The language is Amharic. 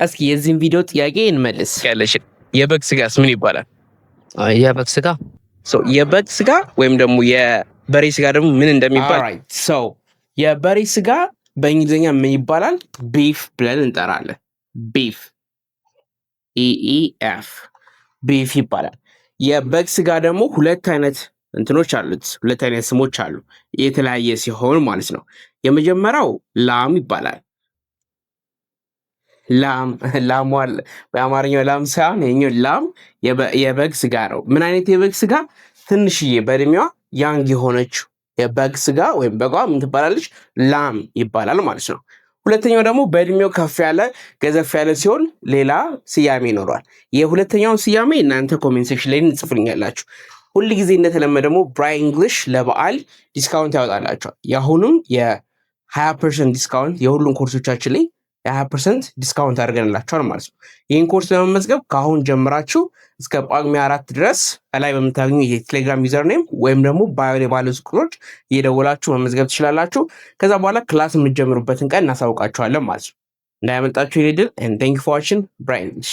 እስኪ የዚህን ቪዲዮ ጥያቄ እንመልስ። ያለሽ የበግ ስጋስ ምን ይባላል? የበግ ስጋ የበግ ስጋ ወይም ደግሞ የበሬ ስጋ ደግሞ ምን እንደሚባል የበሬ ስጋ በእንግሊዝኛ ምን ይባላል? ቢፍ ብለን እንጠራለን። ቢፍ ኢኢኤፍ ቢፍ ይባላል። የበግ ስጋ ደግሞ ሁለት አይነት እንትኖች አሉት። ሁለት አይነት ስሞች አሉ፣ የተለያየ ሲሆን ማለት ነው። የመጀመሪያው ላም ይባላል። ላም በአማርኛው ላም ሳይሆን የኛው ላም የበግ ስጋ ነው። ምን አይነት የበግ ስጋ? ትንሽዬ በእድሜዋ ያንግ የሆነችው የበግ ስጋ ወይም በጓ ምን ትባላለች? ላም ይባላል ማለት ነው። ሁለተኛው ደግሞ በእድሜው ከፍ ያለ ገዘፍ ያለ ሲሆን ሌላ ስያሜ ይኖረዋል። የሁለተኛውን ስያሜ እናንተ ኮሜንት ሴክሽን ላይ እንጽፉልኛላችሁ። ሁል ጊዜ እንደተለመደ ደግሞ ብራይት እንግሊሽ ለበዓል ዲስካውንት ያወጣላቸዋል። የአሁኑም የ20% ዲስካውንት የሁሉም ኮርሶቻችን ላይ የ20% ዲስካውንት አድርገንላቸዋል ማለት ነው። ይህን ኮርስ ለመመዝገብ ከአሁን ጀምራችሁ እስከ ጳጉሜ 4 ድረስ ከላይ በምታገኙ የቴሌግራም ዩዘር ኔም ወይም ደግሞ ባዮ ላይ ባሉ ቁጥሮች እየደወላችሁ መመዝገብ ትችላላችሁ። ከዛ በኋላ ክላስ የምትጀምሩበትን ቀን እናሳውቃችኋለን ማለት ነው። እንዳያመልጣችሁ ይሄድል። and thank you for watching ብራይት እንግሊሽ